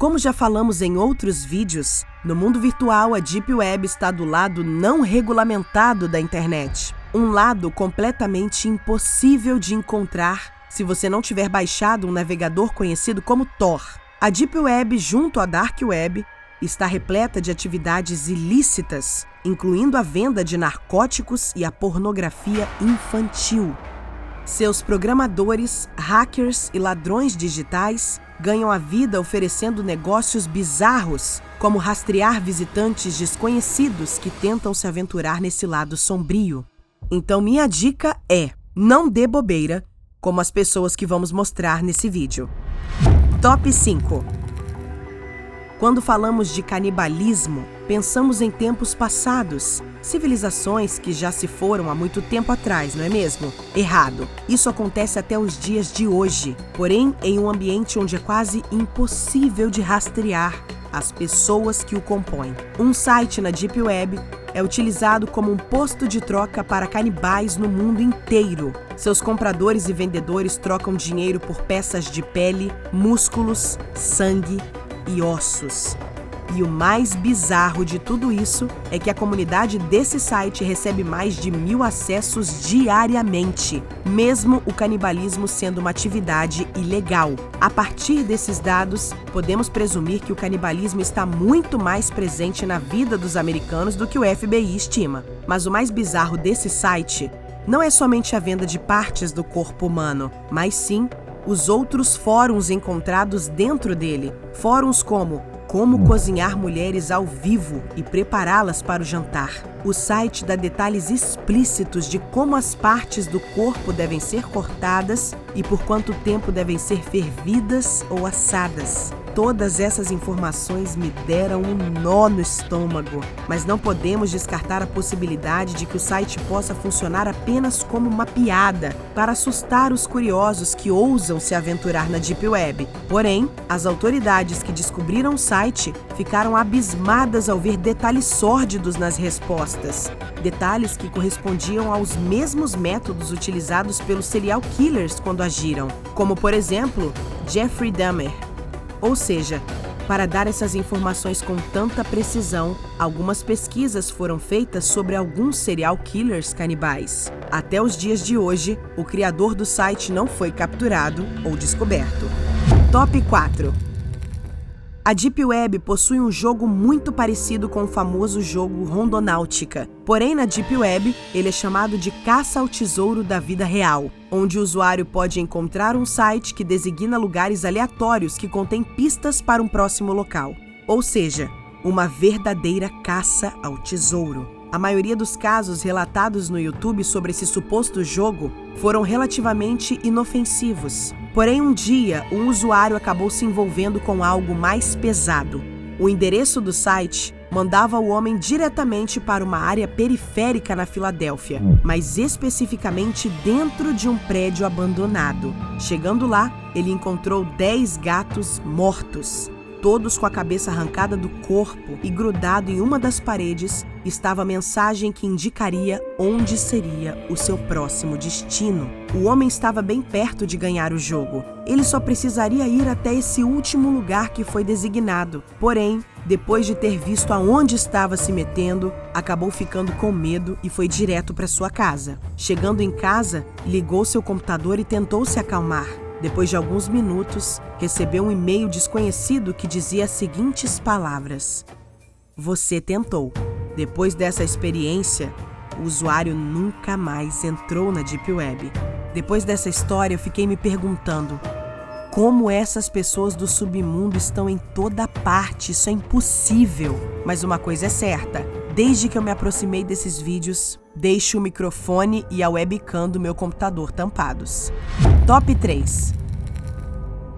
Como já falamos em outros vídeos, no mundo virtual a Deep Web está do lado não regulamentado da internet. Um lado completamente impossível de encontrar se você não tiver baixado um navegador conhecido como Tor. A Deep Web, junto à Dark Web, está repleta de atividades ilícitas, incluindo a venda de narcóticos e a pornografia infantil. Seus programadores, hackers e ladrões digitais ganham a vida oferecendo negócios bizarros, como rastrear visitantes desconhecidos que tentam se aventurar nesse lado sombrio. Então minha dica é, não dê bobeira, como as pessoas que vamos mostrar nesse vídeo. Top 5. Quando falamos de canibalismo, pensamos em tempos passados, civilizações que já se foram há muito tempo atrás, não é mesmo? Errado. Isso acontece até os dias de hoje, porém em um ambiente onde é quase impossível de rastrear as pessoas que o compõem. Um site na Deep Web é utilizado como um posto de troca para canibais no mundo inteiro. Seus compradores e vendedores trocam dinheiro por peças de pele, músculos, sangue e ossos. E o mais bizarro de tudo isso é que a comunidade desse site recebe mais de 1000 acessos diariamente, mesmo o canibalismo sendo uma atividade ilegal. A partir desses dados, podemos presumir que o canibalismo está muito mais presente na vida dos americanos do que o FBI estima. Mas o mais bizarro desse site não é somente a venda de partes do corpo humano, mas sim os outros fóruns encontrados dentro dele. Fóruns como cozinhar mulheres ao vivo e prepará-las para o jantar. O site dá detalhes explícitos de como as partes do corpo devem ser cortadas e por quanto tempo devem ser fervidas ou assadas. Todas essas informações me deram um nó no estômago, mas não podemos descartar a possibilidade de que o site possa funcionar apenas como uma piada para assustar os curiosos que ousam se aventurar na Deep Web. Porém, as autoridades que descobriram o site ficaram abismadas ao ver detalhes sórdidos nas respostas. Detalhes que correspondiam aos mesmos métodos utilizados pelos serial killers quando agiram, como por exemplo, Jeffrey Dahmer. Ou seja, para dar essas informações com tanta precisão, algumas pesquisas foram feitas sobre alguns serial killers canibais. Até os dias de hoje, o criador do site não foi capturado ou descoberto. Top 4. A Deep Web possui um jogo muito parecido com o famoso jogo Rondonáutica. Porém, na Deep Web, ele é chamado de caça ao tesouro da vida real, onde o usuário pode encontrar um site que designa lugares aleatórios que contêm pistas para um próximo local. Ou seja, uma verdadeira caça ao tesouro. A maioria dos casos relatados no YouTube sobre esse suposto jogo foram relativamente inofensivos. Porém, um dia, um usuário acabou se envolvendo com algo mais pesado. O endereço do site mandava o homem diretamente para uma área periférica na Filadélfia, mas especificamente dentro de um prédio abandonado. Chegando lá, ele encontrou 10 gatos mortos. Todos com a cabeça arrancada do corpo e grudado em uma das paredes, estava a mensagem que indicaria onde seria o seu próximo destino. O homem estava bem perto de ganhar o jogo. Ele só precisaria ir até esse último lugar que foi designado. Porém, depois de ter visto aonde estava se metendo, acabou ficando com medo e foi direto para sua casa. Chegando em casa, ligou seu computador e tentou se acalmar. Depois de alguns minutos, recebeu um e-mail desconhecido que dizia as seguintes palavras: "Você tentou." Depois dessa experiência, o usuário nunca mais entrou na Deep Web. Depois dessa história, eu fiquei me perguntando: como essas pessoas do submundo estão em toda parte? Isso é impossível. Mas uma coisa é certa: desde que eu me aproximei desses vídeos, deixo o microfone e a webcam do meu computador tampados. Top 3.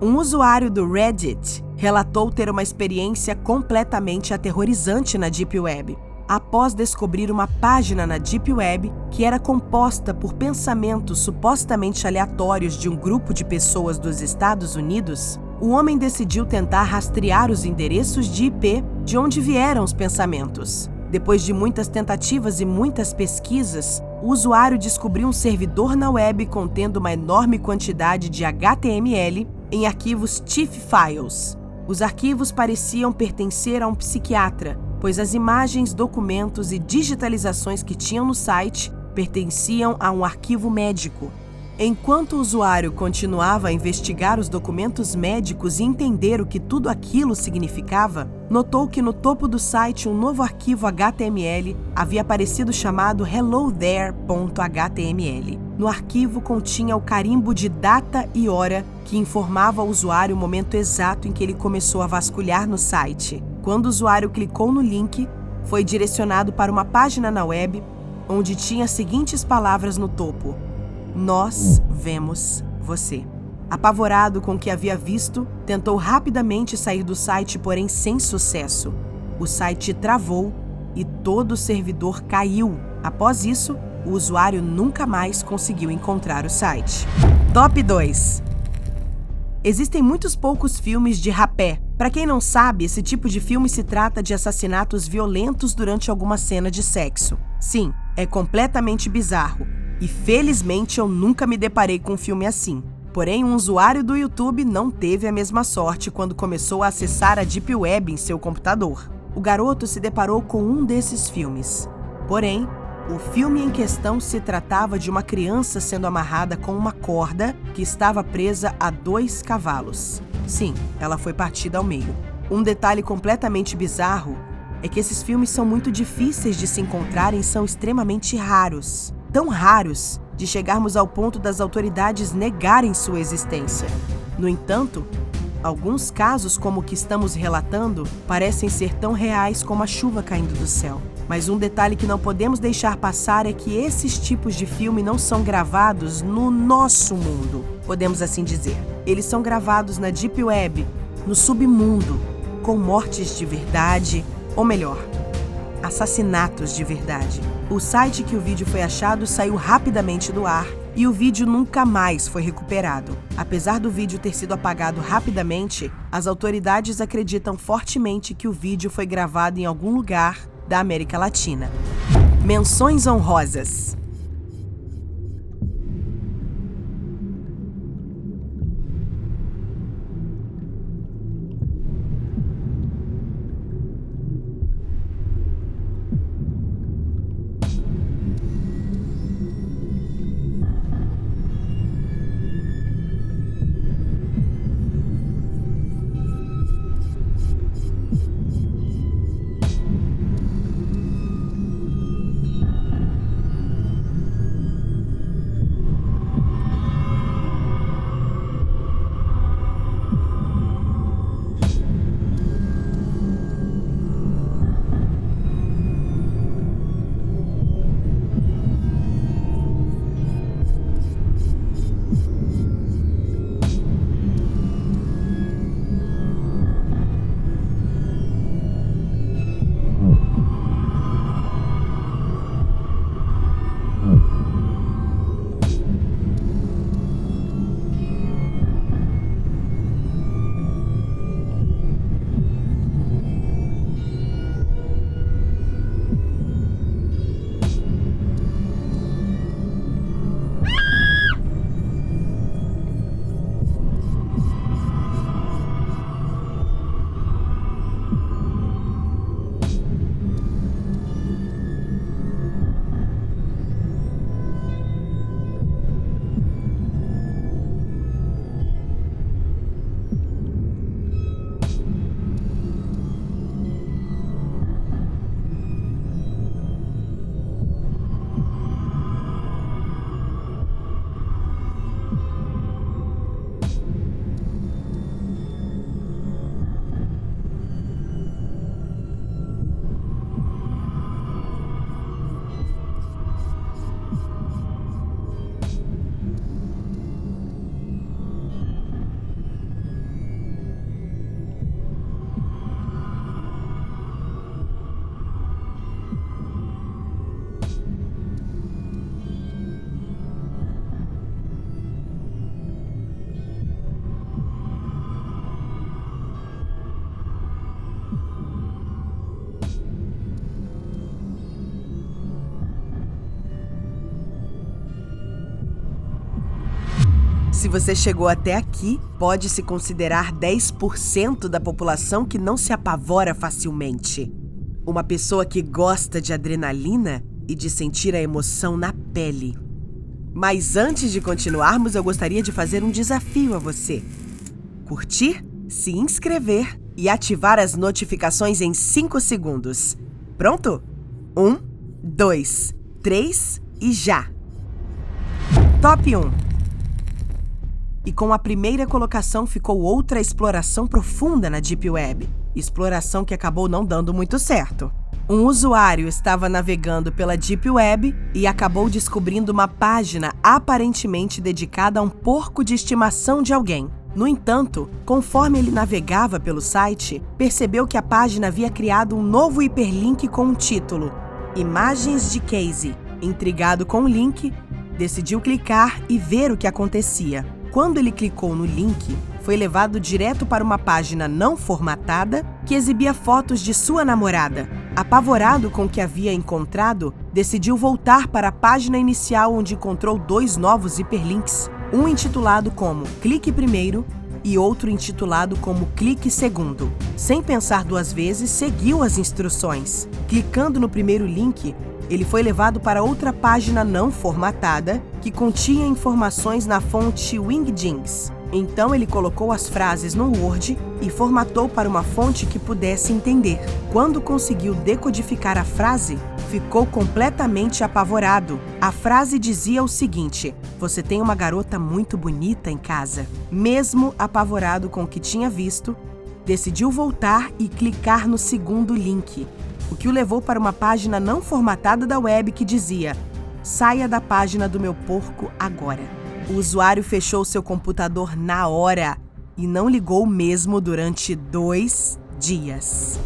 Um usuário do Reddit relatou ter uma experiência completamente aterrorizante na Deep Web. Após descobrir uma página na Deep Web que era composta por pensamentos supostamente aleatórios de um grupo de pessoas dos Estados Unidos, o homem decidiu tentar rastrear os endereços de IP de onde vieram os pensamentos. Depois de muitas tentativas e muitas pesquisas, o usuário descobriu um servidor na web contendo uma enorme quantidade de HTML em arquivos TIFF files. Os arquivos pareciam pertencer a um psiquiatra, pois as imagens, documentos e digitalizações que tinham no site pertenciam a um arquivo médico. Enquanto o usuário continuava a investigar os documentos médicos e entender o que tudo aquilo significava, notou que no topo do site um novo arquivo HTML havia aparecido chamado HelloThere.html. No arquivo continha o carimbo de data e hora que informava ao usuário o momento exato em que ele começou a vasculhar no site. Quando o usuário clicou no link, foi direcionado para uma página na web onde tinha as seguintes palavras no topo: "Nós vemos você". Apavorado com o que havia visto, tentou rapidamente sair do site, porém sem sucesso. O site travou e todo o servidor caiu. Após isso, o usuário nunca mais conseguiu encontrar o site. Top 2. Existem muitos poucos filmes de rapé. Para quem não sabe, esse tipo de filme se trata de assassinatos violentos durante alguma cena de sexo. Sim, é completamente bizarro. E felizmente eu nunca me deparei com um filme assim. Porém, um usuário do YouTube não teve a mesma sorte quando começou a acessar a Deep Web em seu computador. O garoto se deparou com um desses filmes. Porém, o filme em questão se tratava de uma criança sendo amarrada com uma corda que estava presa a 2 cavalos. Sim, ela foi partida ao meio. Um detalhe completamente bizarro é que esses filmes são muito difíceis de se encontrarem e são extremamente raros. Tão raros de chegarmos ao ponto das autoridades negarem sua existência. No entanto, alguns casos como o que estamos relatando parecem ser tão reais como a chuva caindo do céu. Mas um detalhe que não podemos deixar passar é que esses tipos de filme não são gravados no nosso mundo, podemos assim dizer. Eles são gravados na Deep Web, no submundo, com mortes de verdade, ou melhor, assassinatos de verdade. O site que o vídeo foi achado saiu rapidamente do ar e o vídeo nunca mais foi recuperado. Apesar do vídeo ter sido apagado rapidamente, as autoridades acreditam fortemente que o vídeo foi gravado em algum lugar da América Latina. Menções honrosas. Se você chegou até aqui, pode se considerar 10% da população que não se apavora facilmente. Uma pessoa que gosta de adrenalina e de sentir a emoção na pele. Mas antes de continuarmos, eu gostaria de fazer um desafio a você. Curtir, se inscrever e ativar as notificações em 5 segundos. Pronto? 1, 2, 3 e já! Top 1. E com a primeira colocação ficou outra exploração profunda na Deep Web. Exploração que acabou não dando muito certo. Um usuário estava navegando pela Deep Web e acabou descobrindo uma página aparentemente dedicada a um porco de estimação de alguém. No entanto, conforme ele navegava pelo site, percebeu que a página havia criado um novo hiperlink com o título Imagens de Casey. Intrigado com o link, decidiu clicar e ver o que acontecia. Quando ele clicou no link, foi levado direto para uma página não formatada que exibia fotos de sua namorada. Apavorado com o que havia encontrado, decidiu voltar para a página inicial onde encontrou 2 novos hiperlinks, um intitulado como Clique Primeiro e outro intitulado como Clique Segundo. Sem pensar 2 vezes, seguiu as instruções. Clicando no primeiro link, ele foi levado para outra página não formatada que continha informações na fonte Wingdings. Então ele colocou as frases no Word e formatou para uma fonte que pudesse entender. Quando conseguiu decodificar a frase, ficou completamente apavorado. A frase dizia o seguinte: "Você tem uma garota muito bonita em casa." Mesmo apavorado com o que tinha visto, decidiu voltar e clicar no segundo link, o que o levou para uma página não formatada da web que dizia: "Saia da página do meu porco agora." O usuário fechou seu computador na hora e não ligou mesmo durante 2 dias.